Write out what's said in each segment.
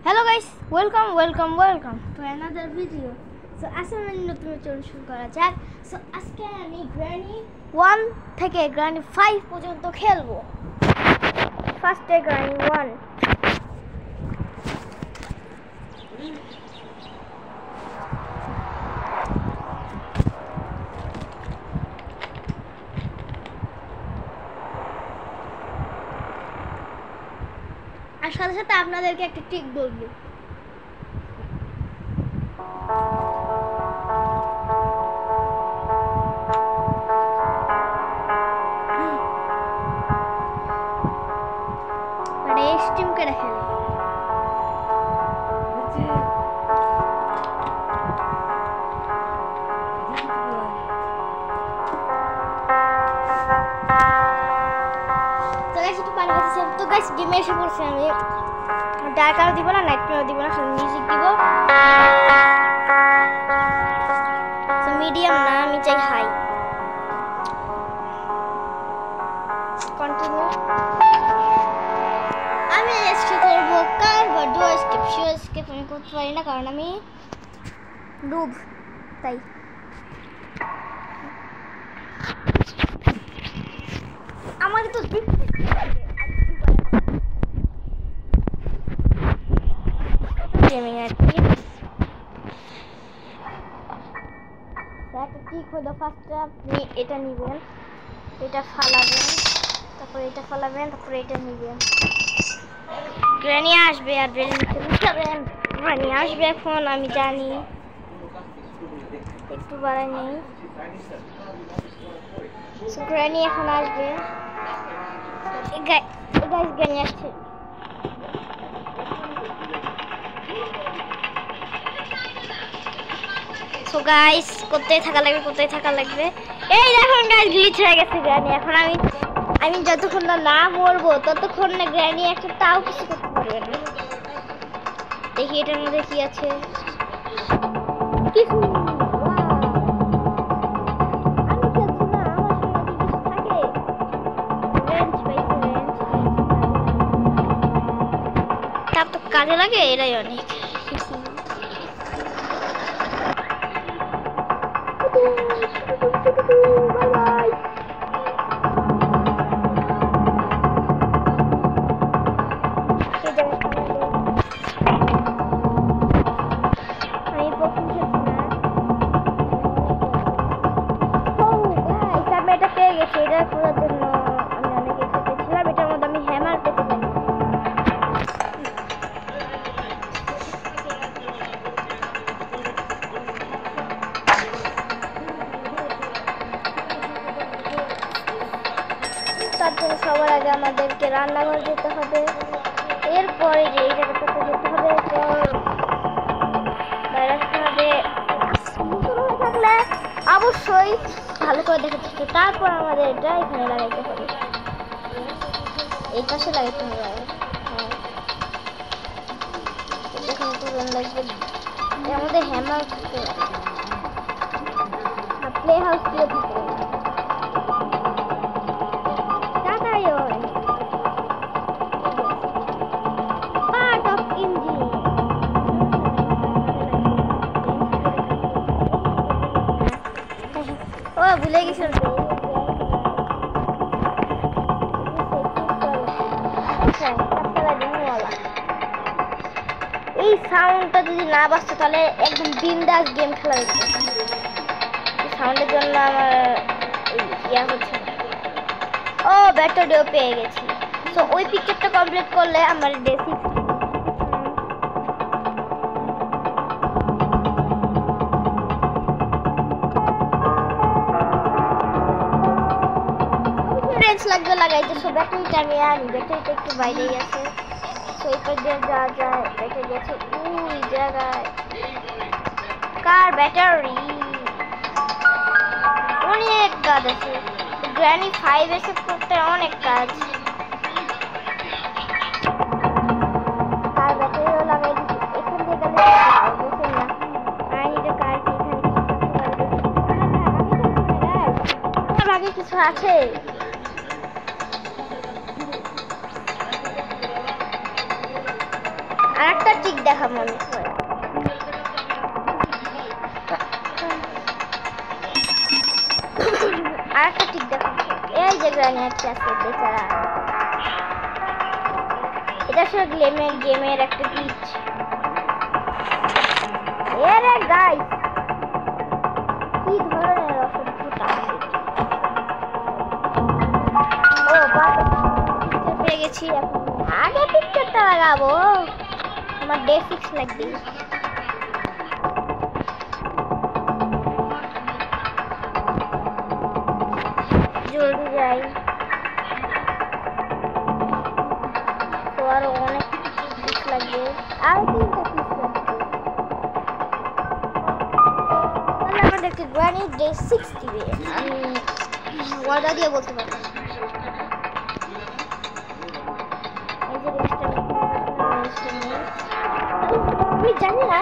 Hello guys, welcome to another video. So আসলে নতুন চল শুরু করা যাক। So আজকে আমি Granny 1 থেকে Granny 5 পর্যন্ত খেলবো। First Granny 1। আর সাথে সাথে আপনাদেরকে একটা ট্রিক বলবো। স্টিম করে খেলে তো গাইস গেমে এসে পড়ছি আমি ডার্ক আর দিব না নাইট প্লে দিব না শুধু মিউজিক দিব সো মিডিয়াম না আমি চাই হাই কন্টিনিউ আমি এসকে করব কার বা ডু স্কিপ শিওর স্কিপ আমি করতে পারি না কারণ আমি ডুব তাই আমাকে তো ঠিক হলো ফার্স্টে আপনি এটা নেবেন এটা ফালাবেন তারপর এটা ফালাবেন তারপর এটা নেবেন গ্র্যানি আসবে আর গ্র্যানি আসবে এখন আমি জানি একটু বাড়াই নেই গ্র্যানি এখন আসবে গাইস গ্র্যানি আসছে সো গাইস কোথায় থাকা লাগবে এই দেখুন গাইস গ্লিচ হয়ে গেছে গ্র্যানি এখন আমি যতক্ষণ না মরবো ততক্ষণ না গ্র্যানি একটা তাও কিছু করতে পারবে না দেখি এটার মধ্যে কি আছে কিছু আমি খেলছি না আমার সঙ্গে কিছু থাকে রেঞ্জ পাইছি রেঞ্জ তার তো কাজে লাগে এরাই অনেক সবার আগে আমাদেরকে রান্নাঘর যেতে হবে এরপরে যে এই জায়গাটাতে যেতে হবে থাকলে অবশ্যই ভালো করে দেখাতে হবে তারপর আমাদের এটা এখানে লাগাইতে হবে এই পাশে লাগাইতে হবে দেখুন পুরন লাগবে এর মধ্যে হ্যামার থাকে প্লে হাউস দিয়ে থাকে ভুলে গেছিলাম এই সাউন্ডটা যদি না বাজতো তাহলে একদম বিন্দাস গেম খেলা হচ্ছে সাউন্ডের জন্য আমার ইয়া হচ্ছে ও ব্যাটারিও পেয়ে গেছি তো ওই পিকচারটা কমপ্লিট করলে আমার ডে 6 লাগবে লাগাইতে সো ব্যাটারিটা আমি আনি ব্যাটারিটা একটু বাইরে গেছে সো এই পর দিয়ে যা যায় ব্যাটারি গেছে ওই জায়গায় কার ব্যাটারি অনেক কাজ আছে গ্র্যানি 5 এসে করতে অনেক কাজ কার ব্যাটারিও লাগাই দিচ্ছি এখান থেকে গেলে বুঝছেন না আনি যে কার কি এখানে আগে কিছু আছে আরেকটা ট্রিক দেখাবো আমি। আরেকটা ট্রিক দেখাবো। এই যে গ্রানি একটা আছে বেচারা, এটা আসলে গেমের একটা গ্লিচ। এরে গাইস, কি ধরনের অসভ্যতা! ও বাবা, পেয়ে গেছি। এখন আগে পিকচারটা লাগাবো, আমার ডে 6 লাগবে। জলদি যাই, তো আরো অনেক পিস লাগবে, আর 3টা পিস লাগবে। তাহলে আমাদেরকে গ্রানি ডে 6 দিবে। আমি ওয়াদা দিয়ে বলতে পারবো। এই যে আমি জানি না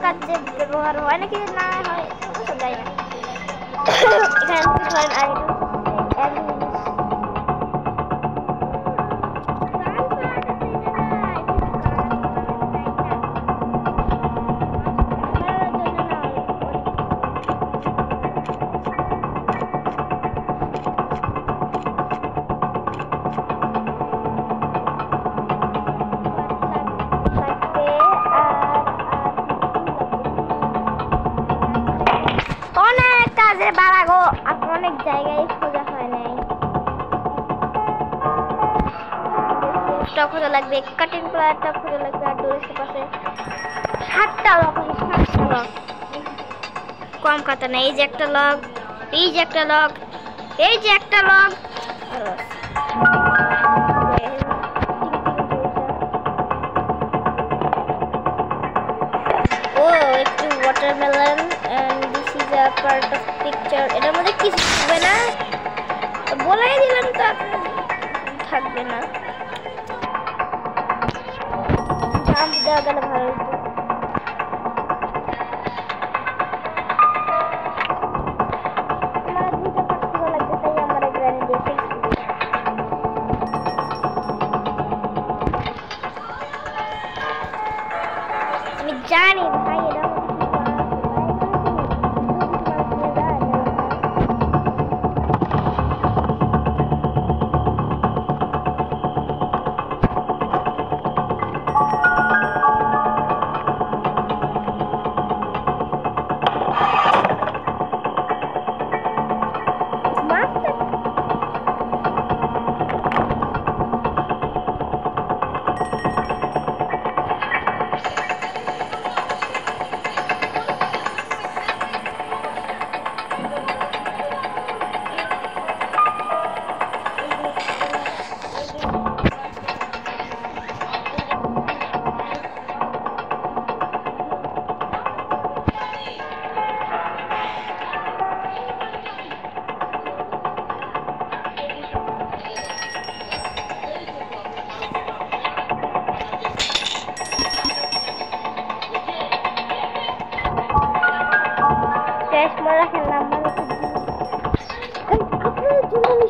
কাজে ব্যবহার হয় নাকি না হয়, যাই না। এখানে আর বাড়াগো, অনেক জায়গায় খোঁজা হয় নাই। খোঁজা লাগবে, কাটিং প্লায়ারটা খোঁজা লাগবে, আর ডোরের পাশে 7টা লক আছে, 7টা লক। কম কথা না, এই যে একটা লক, এই যে একটা লক, এই যে একটা লক। ও একটু watermelon and this is a part of picture. এটার মধ্যে কিছু থাকবে না, বলাই দিলাম তো থাকবে না। জাম্প দেওয়া গেলে ভালো হতো। আমার 2টা পার্ট লাগবে, তাই আমার গ্রানি দিয়ে 6 দিবে। আমি জানি ভাই, এটা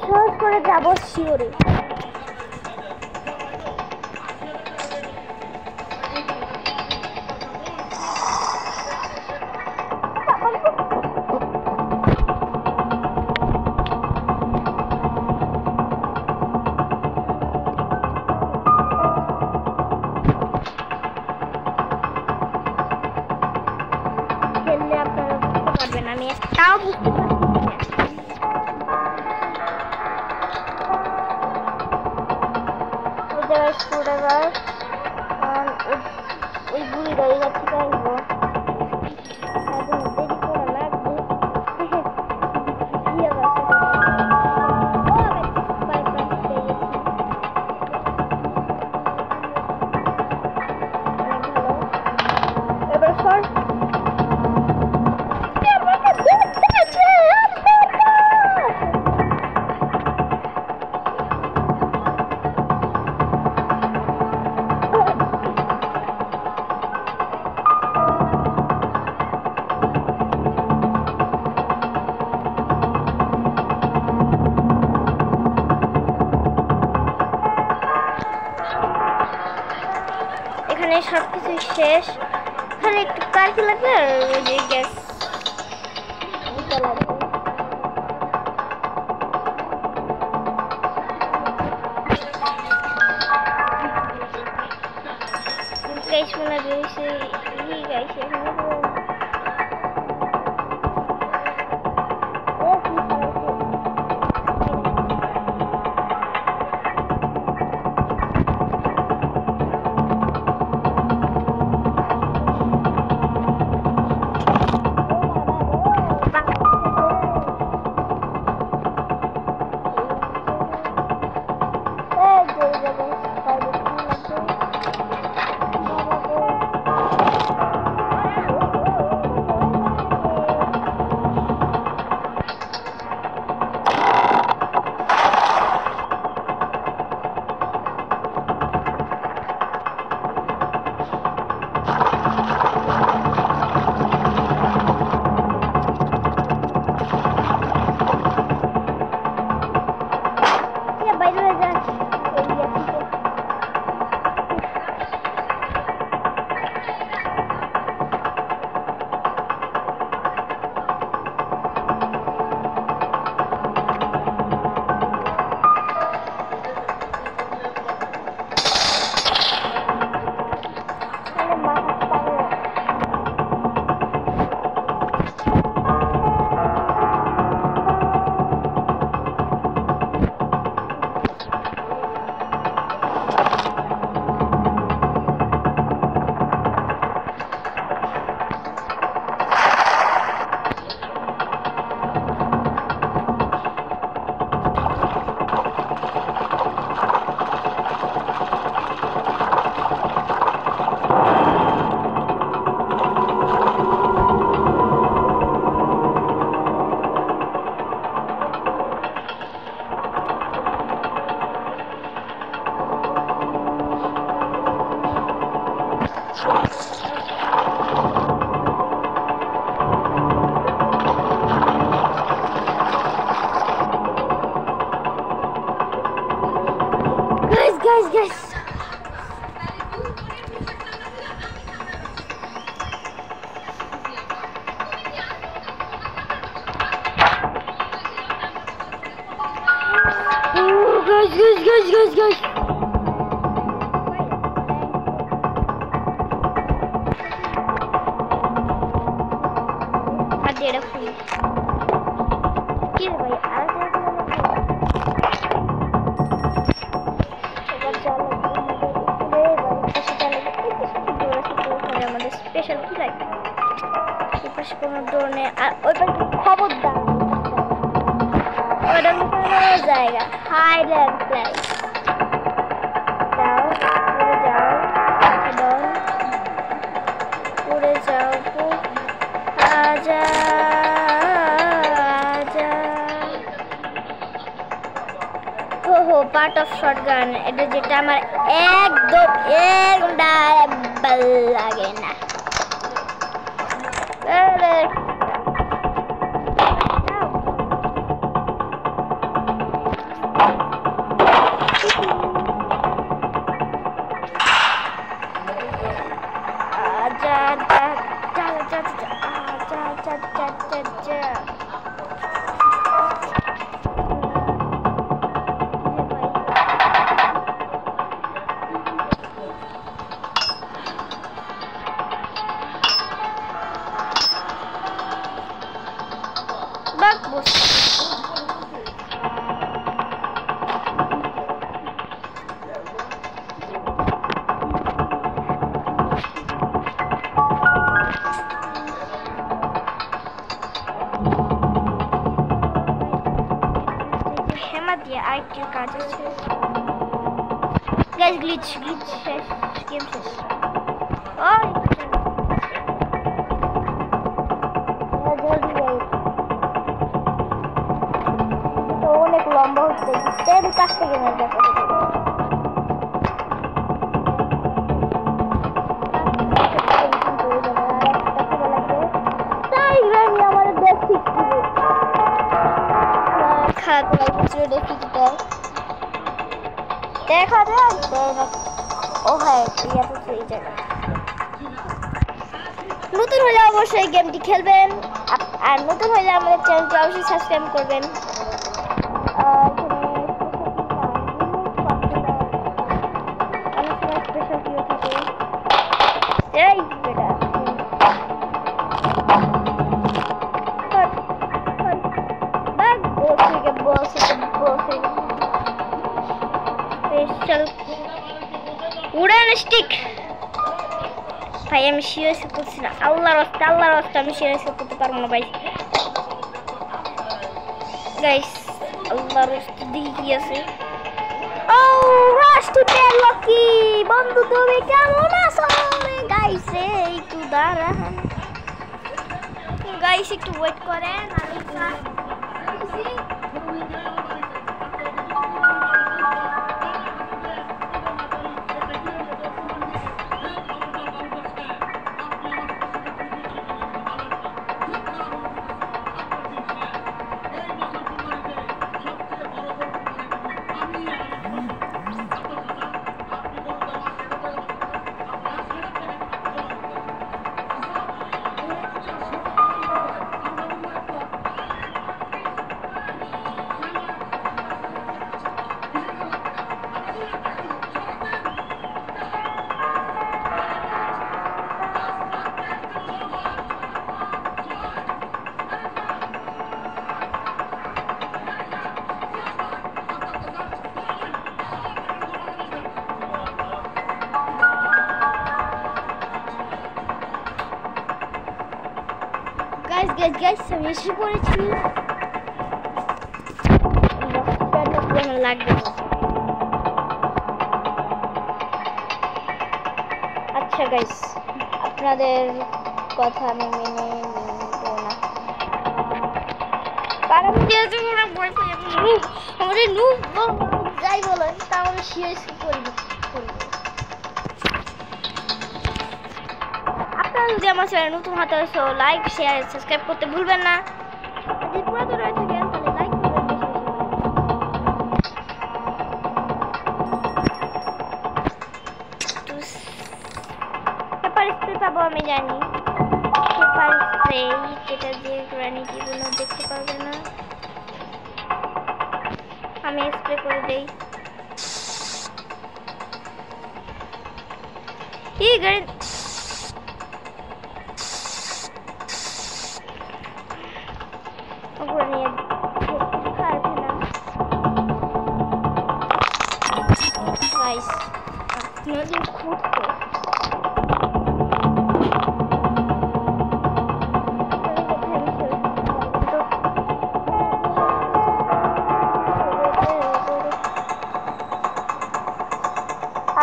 সহজ করে যাবো শিওরে। খেললে আপনারা বুঝতে পারবেন, আমি একটাও বুঝতে পারছি স্ক্রুড্রাইভার। ওই বুড়ি গাড়ি থেকে আসবো, দেরি করে লাগবে। এবার সর সবকিছু শেষ, খালি একটু কারকি লাগবে আর ওই যে গ্যাস লাগবে। গাইস মনে রয়েছে গাইস এখানে guys. Guys. Ada free. Kira भाई ada আমাদের স্পেশাল কি লাগবে এই পাশে কোনো ডোর নেই আর ওই পাশে খবরদার ওটা কোনো জায়গা হাইল্যান্ড প্লেস পুরে যাও আজা हो पार्ट ऑफ शॉटगन এটা যেটা আমার একদম ভাল লাগে না আরে আজা আইটি কাজ আছে গাইস গ্লিচ শেষ গেম শেষ ওই জলদি গাইস তো অনেক লম্বা হচ্ছে তেল কাছ থেকে না দেখো देखा था ओ है ये तो सही जगह নতুন হলে অবশ্যই গেমটি খেলবেন, আর নতুন হলে আমাদের চ্যানেলটি অবশ্যই সাবস্ক্রাইব করবেন। উড়ান স্টিক ভাই, আমি শিওর করছি না, আল্লাহর রাস্তা আমি শিওর করতে পারবো না ভাই। গাইস আল্লাহর রাস্তা দেখি কি আছে। ও রাশ টু 10 লাকি বন্ধু, তুমি কেমন আছো গাইস? একটু দাঁড়ান গাইস, একটু ওয়েট করেন, আমি গাইস আমি এসে পড়েছি। লাগবে আচ্ছা গাইস, আপনাদের কথা আমি মেনে নিব না, কারণ আমাদের যাই বলেন তা আমরা শেয়ার করব। আপনারা যদি আমার চ্যানেল নতুন হতে হতো, লাইক শেয়ার সাবস্ক্রাইব করতে ভুলবেন না। যদি পুরাতন হয়ে থাকেন তাহলে লাইক করবেন বেশি। পেপার স্প্রে পাবো আমি জানি, পেপার স্প্রে যেটা দিয়ে রানী জীবনে দেখতে পারবে না, আমি স্প্রে করে দেই। এই গাড়ি নদীর খুঁড়তে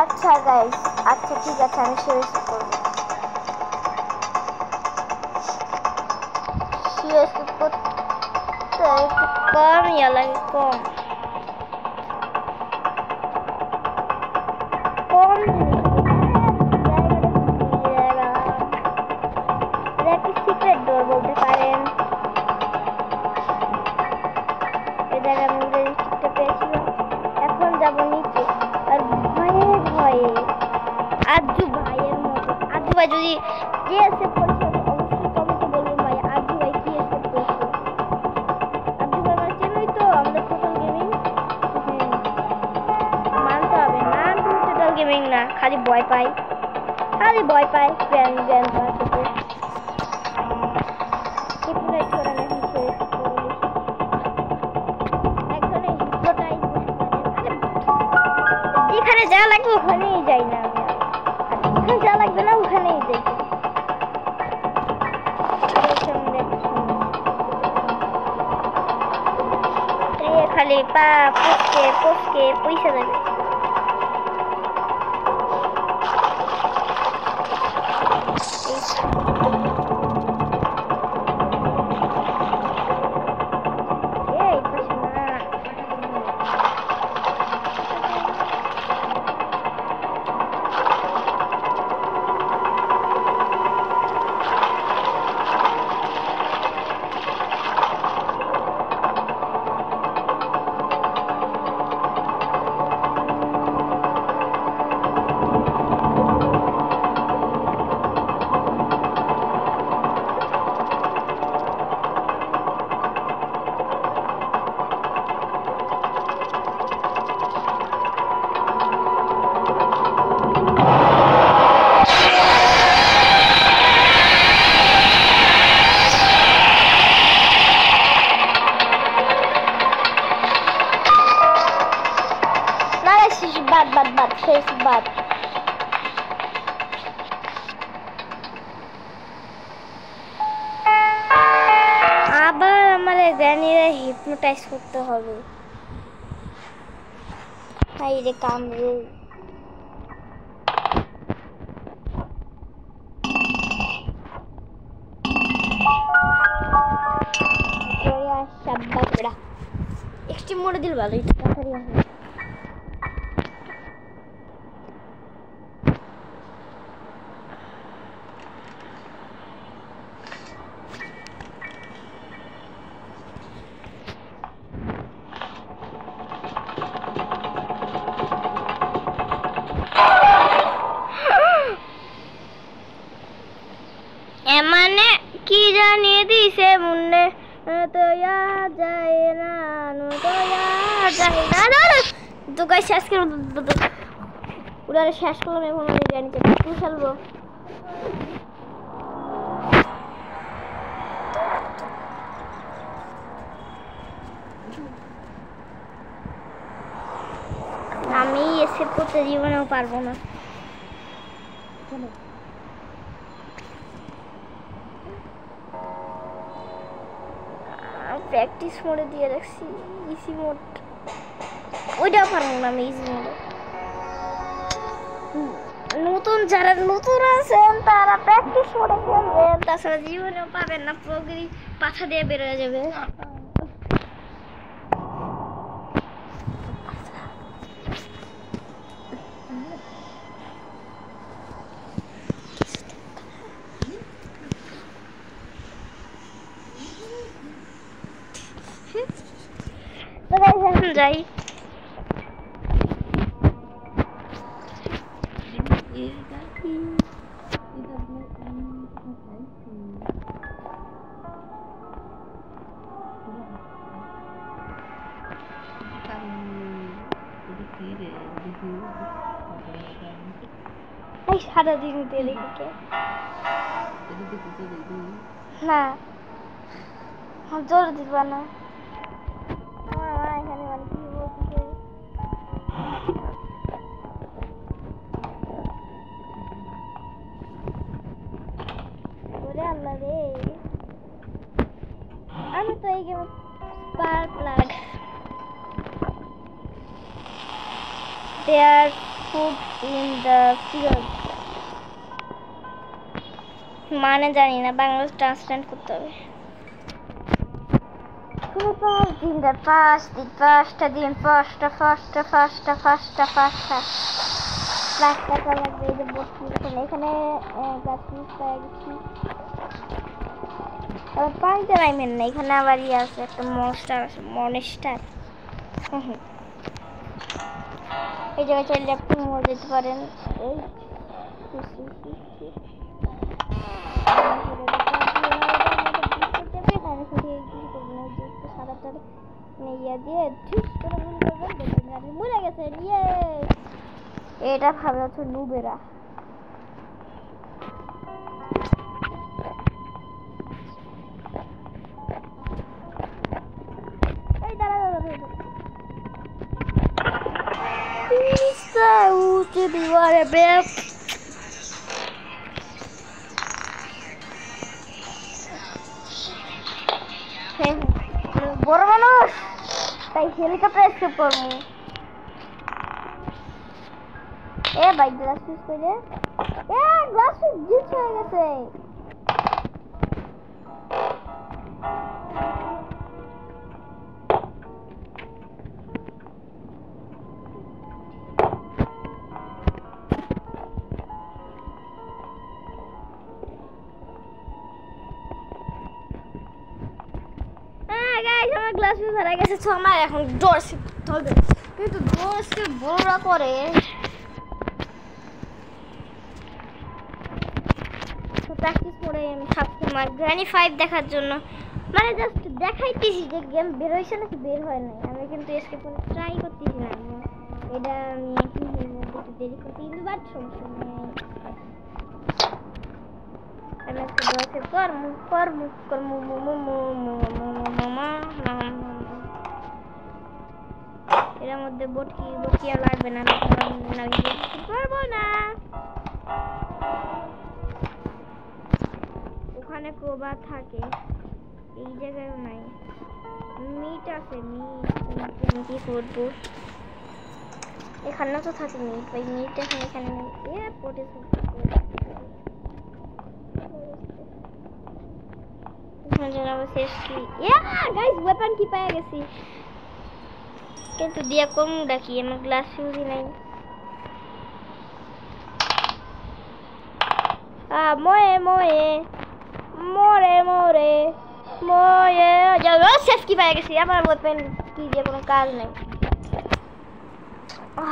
আচ্ছা গাইস, আচ্ছা ঠিক আছে, আমি শেয়ার করব। শেয়ার করতে একটু কম ইয়া লাগে, কম সিক্রেট ডোর বলতে পারেন। এই জায়গায় আমি রেজিস্টারটা পেয়েছিলাম, এখন যাব নিচে। আর ভয়ে ভয়ে আজু ভাইয়ের মতো, আজু ভাই যদি যে সেভ করেছে অবশ্যই কমেন্টে বলবেন ভাই আজু ভাই কি সেভ করেছে। আজু ভাই মানে চেনই তো আমাদের টোটাল গেমিং, মানতে হবে না টোটাল গেমিং না, খালি ভয় পাই, খালি ভয় পাই জ্ঞান জ্ঞান পাচ্ছে। যেখানে যা লাগবে ওখানেই যাই না আমি, যেখানে যা লাগবে না ওখানেই যাই। খালি পা পচকে পচকে পয়সা যাবে। শেষ বাদ। আবার আমার গ্র্যানিরা হিপনোটাইজ করতে হবে। হাই রে কামড়ে। এক্সট্রিম মোডে দিল ভালো, একটু তাড়াতাড়ি আসবে। এমানে কি জানিয়ে দিছে মুন্নে তো याद যায় না, তো याद যায় না। তো গাইস শেষ করে উড়ারে শেষ করলাম। এখন আমি জানি যে কি খেলবো। আমি এসে করতে জীবনেও পারবো না। প্র্যাকটিস মোডে দিয়ে রাখছি, ইজি মোড ওইটাও পারবো না আমি ইজি মোডে। নতুন যারা নতুন আছেন তারা প্র্যাকটিস মোডে খেলবেন, তাছাড়া জীবনেও পাবেন না। প্রগিরি পাছা দিয়ে বের হয়ে যাবে। যাই সারা দিন তেলে না জোর দিবা না। এখানে মানে কি বলছে আল্লাহ রে, আমি তো এই game spark plug their food in the field মানে জানি না, বাংলা ট্রান্সলেট করতে হবে। পাঁচটা দিন লাগবে। এই যে বসছি এখানে পানিতে নাইমেন না, এখানে আবার ইয়ে আছে একটা মনস্টার আছে, মনস্টার। এই জায়গায় চাইলে আপনি মরে যেতে পারেন। এই এটা ভাবে হচ্ছে নুবেরা। বড় মানুষ তাই হেলিকপ্টার এসকেপ করবো। এ ভাই গ্লাস ফিস করে গ্লাস ফিস জিত হয়ে গেছে। গ্লাস ফিস হারা গেছে, তো আমার এখন ডোরস ধরবে, কিন্তু ডোরসকে বড় করে প্র্যাকটিস করে আমি সবসময় গ্র্যানি 5 দেখার জন্য মানে জাস্ট দেখাইতেছি যে গেম বের হয়েছে নাকি বের হয় নাই। আমি কিন্তু এসকেপ করে ট্রাই করতেছি না, এটা আমি একটু দেরি করতে, কিন্তু বাট সমস্যা নেই। আমি একটা ডোরসে এর মধ্যে বটকি আর লাগবে না, পারবো না। ওখানে ক্রোবা থাকে, এই জায়গায় নাই। মিট আছে, মিট আমি কি করবো? এখানে তো থাকে মিট, ভাই মিট এখন এখানে নেই। ওয়েপন কি পেয়ে গেছি, কিন্তু দিয়া কম ডাকি, আমার গ্লাস ইউজই নাই। মরে মরে মরে মরে মরে যাও, শেষ কি পেয়ে গেছি। আমার ওয়েপন কি দিয়ে কোনো কাজ নেই।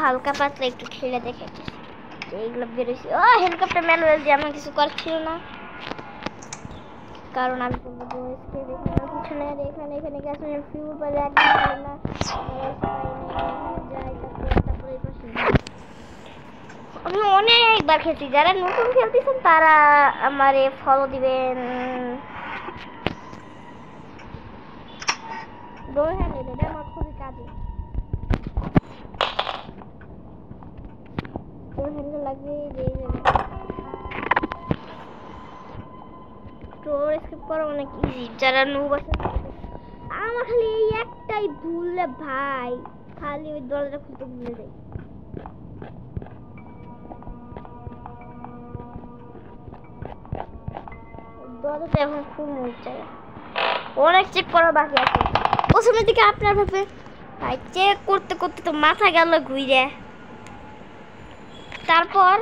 হালকা পাতলা একটু খেলে দেখে এইগুলো বেরোইছি। হেলিকপ্টার ম্যানুয়াল দিয়ে আমার কিছু করছিল না, কারণ আমি বলবো পিছনে এখানে গেছে ফিউল পাই না, আমি অনেকবার খেলছি। যারা নতুন খেলতেছেন তারা আমারে ফলো দিবেন। ডোর হ্যান্ডেল এটা আমার খুবই কাজে, ডোর হ্যান্ডেল লাগবে। ডোর স্কিপ করা অনেক ইজি যারা নুব আছে। আমার খালি এই একটাই ভুল ভাই, খালি ওই দরজাটা খুলতে ভুলে যাই। দরজাটা এখন খুব মজা, অনেক চেক করা বাকি আছে। প্রথমের দিকে আপনার ভাবে ভাই চেক করতে করতে তো মাথা গেল ঘুরে। তারপর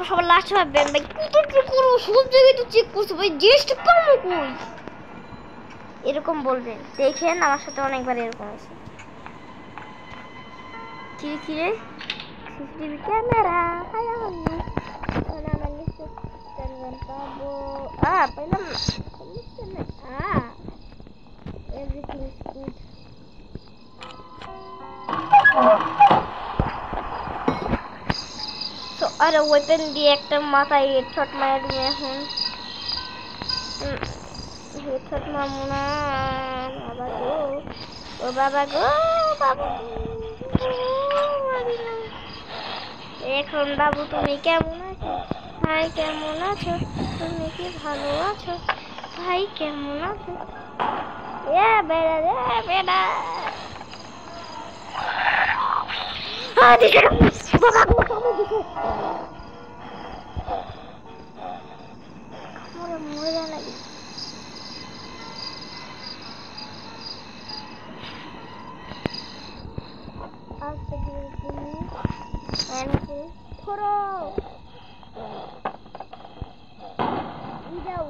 সবার লাস্ট ভাববেন ভাই কত চেক করবো, সব জায়গায় তো চেক করছো ভাই, জিনিসটা পাবো কই, এরকম বলবেন। দেখেন আমার সাথে অনেকবার এরকম আছে। কিরে সিসিটিভি ক্যামেরা পাবো পাইলাম না। Everything is good. তো আর ওয়েপন দিয়ে একটা মাথায় হেডশট মারি এখন। হেডশট মারবো না বাবা গো, ও বাবা গো, বাবা এখন বাবু তুমি কেমন আছো ভাই, কেমন আছো তুমি, কি ভালো আছো ভাই, কেমন আছো? এ বেড়া রে বেড়া, মরে লাগে। আস্তে করে ধরো যাও।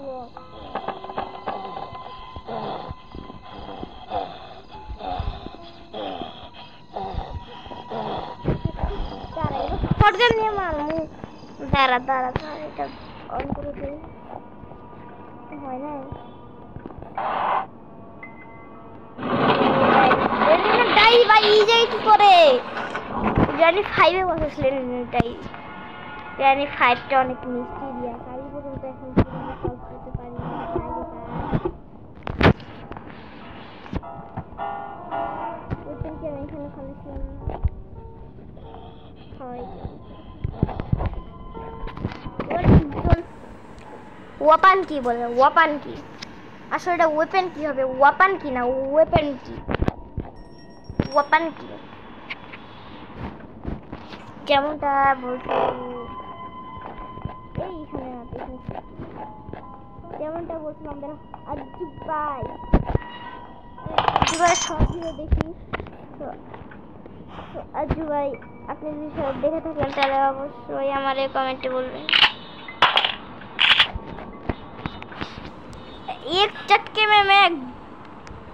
শটগান নিয়ে মারমু, দাঁড়া দাঁড়া দাঁড়া, এটা অন করে দিই। হয় না ডাই ভাই, এই যাই কি করে জানি 5-এ বসেছিলেন ডাই। জানি 5টা অনেক মিস্টিরিয়াস, আমি পর্যন্ত এখন সলভ করতে পারি না। ওইটাকে আমি এখানে খালিছিলাম ওয়াপান কি বলে, ওয়াপান কি আসলে এটা ওয়েপেন কি হবে, ওয়াপান কি না ওয়েপেন কি, ওয়াপান কি যেমনটা বলছি এইখানে যেমনটা বলছিলাম আজু ভাই সব দেখি। তো আজু ভাই আপনি যদি সব দেখে থাকেন তাহলে অবশ্যই আমার এই কমেন্টে বলবেন। एक चटके में मैं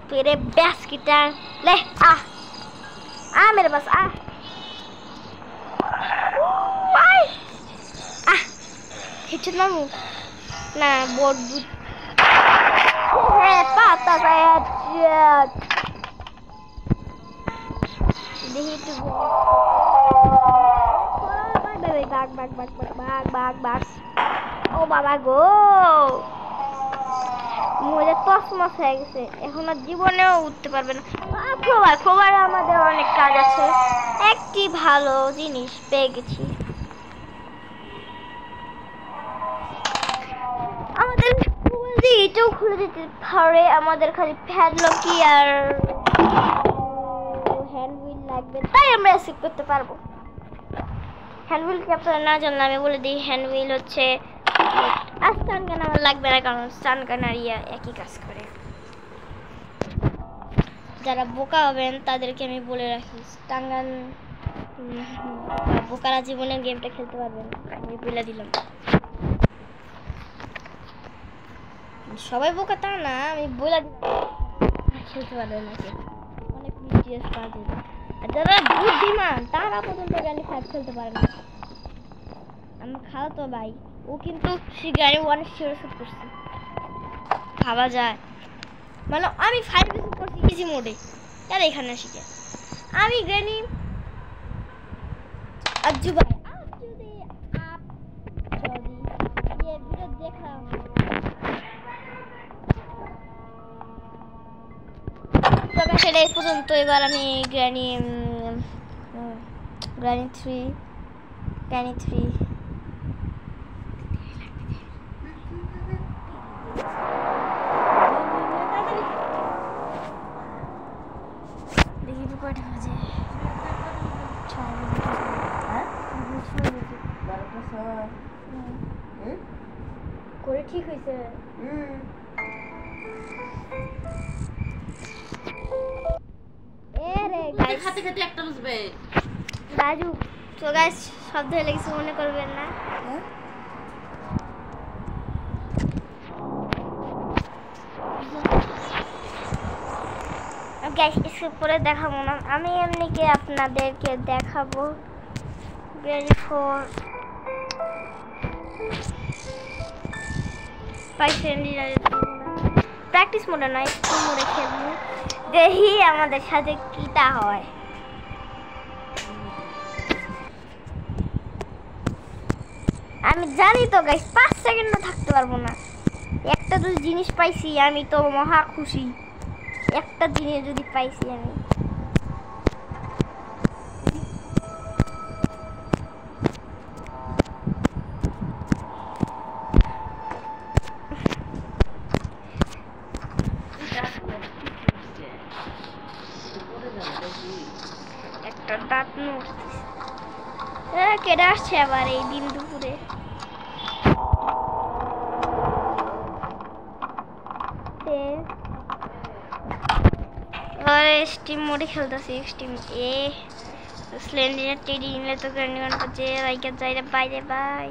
तेरे बैस की टांग ले आ मेरे पास आ हेडशॉट मारूं ना, बहुत दूर है पाता सा हेडशॉट देखिए तो भाग भाग भाग भाग भाग भाग भाग ओ बाबा गो মরে তসমস হয়ে গেছে, এখন আর জীবনেও উঠতে পারবে না। খোবার আমাদের অনেক কাজ আছে। একটি ভালো জিনিস পেয়ে গেছি, আমাদের এটাও খুলে দিতে পারে। আমাদের খালি প্যাডলকি আর হ্যান্ড হুইল লাগবে, তাই আমরা অ্যাসিভ করতে পারবো। হ্যান্ড হুইল কি আপনারা না জানলে আমি বলে দিই। হ্যান্ড হুইল হচ্ছে, আর স্টান গান আমার লাগবে না, কারণ স্টান গান আর ইয়া একই কাজ করে। যারা বোকা হবেন তাদেরকে আমি বলে রাখি, স্টান গান বোকারা জীবনের গেমটা খেলতে পারবেন, আমি বলে দিলাম। সবাই বোকা তা না, আমি বলে খেলতে পারবেন না, অনেক মিস্টিয়াস কাজ। আর যারা বুদ্ধিমান তারা পর্যন্ত গ্র্যান্ড 5 খেলতে পারে না। আমার খালাতো ভাই, ও কিন্তু গ্র্যান্ড 1 শিওর শুট করছে, ভাবা যায়। মানে আমি 5 শুট করছি ইজি মোডে, আর এখানে শিখে আমি গ্র্যান্ড আজু ভাই যদি ये वीडियो देखा তো সেটা এই পর্যন্ত। এবার আমি গ্র্যানি 3 দেখি কয়টা বাজে, 6 করে ঠিক হয়েছে। রাজু তো গাইস শব্দ হলে কিছু মনে করবেন না। গাইস इसके পরে দেখাবো না, আমি এমনিকে আপনাদেরকে দেখাবো গ্রেড 4 প্র্যাকটিস মোডে নয়, স্কুল মোডে খেলবো, দেখি আমাদের সাথে কিটা হয়। আমি জানি তো গাইস 5 সেকেন্ডও থাকতে পারবো না। একটা যদি জিনিস পাইছি আমি তো মহা খুশি, একটা জিনিস যদি পাইছি আমি। একটা দাঁত কেটে আসছে আবার এই দিন দুপুরে। স্টিম মোডে খেলতেছি, স্টিম এ স্লেন্ডিনার টেডি নিলে তো গ্র্যান্ড করছে রাইকার যাইরা বাইরে বাই।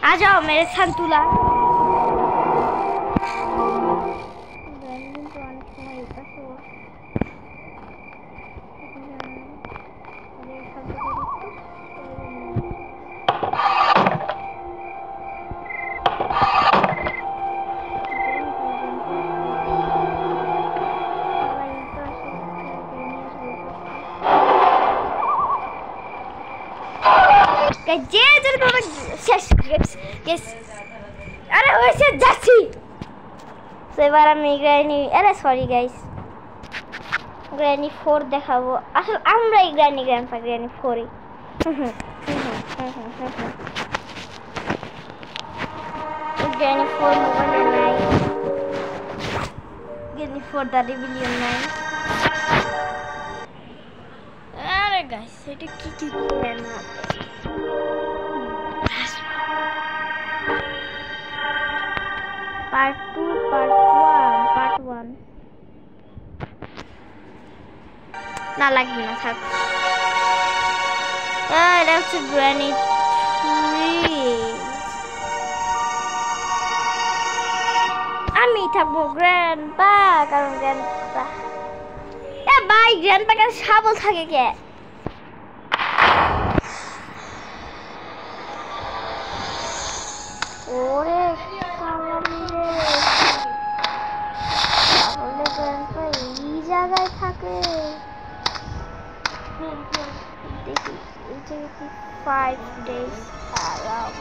आ जाओ मेरे संतुला। अरे वैसे जाची এবার আমি গ্র্যানি সরি গাইস গ্র্যানি 4 দেখাবো। আসলে আমরাই গ্র্যানি 4 গ্র্যানি 4 মোবাইলে নাই, গ্র্যানি 4 দা রিভিলিয়ন নাই। আরে গাইস এটা কি না পার্ট 2 পার্ট 1 না লাগবে না থাক। এটা হচ্ছে গ্র্যানি 3, আমি থাকবো গ্র্যান্ডপা, কারণ গ্র্যান্ডপা ভাই গ্র্যান্ডপা কাছে শাবল থাকে কে? ওরে দেখি 5 days around.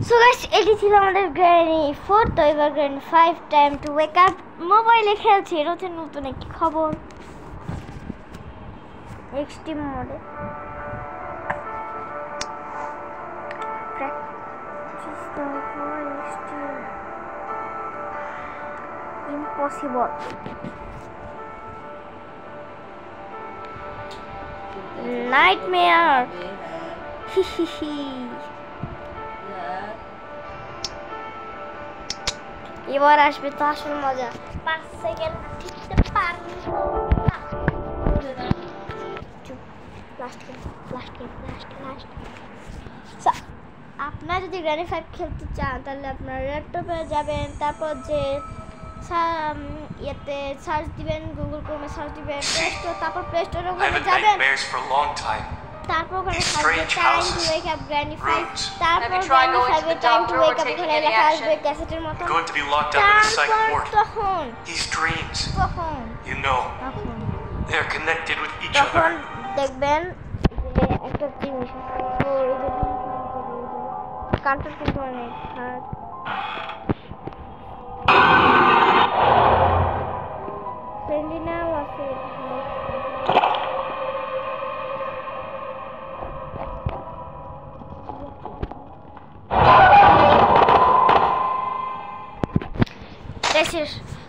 So guys, এটি ছিল আমাদের গ্র্যানি 4 তো এবার Granny 5 time to wake up মোবাইলে খেলছি নতুন নতুন একটি খবর এক্সট্রিম মোডে practice for extreme impossible nightmare হি এবার আসবে তো আসল মজা 5 সেকেন্ড ঠিকতে পারবো না লাস্ট আপনারা যদি গ্র্যানি 5 খেলতে চান তাহলে আপনারা ল্যাপটপে যাবেন তারপর যে ইয়েতে সার্চ দিবেন গুগল ক্রোমে সার্চ দিবেন প্লে স্টোর তারপর প্লে স্টোরে যাবেন তারপর ওখানে থাকবে time to wake up granny 5 তারপর গ্র্যানি 5 এর টাইম টু ওয়েক আপ ওখানে লেখা আসবে ক্যাসেটের মতো তখন তখন দেখবেন যে একটা জিনিস তো এই যে কান্ট্রোল কিন্তু অনেক হার্ড সেন্ডিনা আছে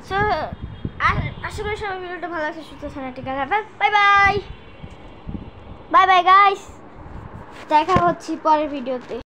So, আশা করি সবাই ভিডিওটা ভালো লাগছে সুস্থ থাকুন ঠিক আছে বাই বাই গাইস দেখা হচ্ছে পরের ভিডিওতে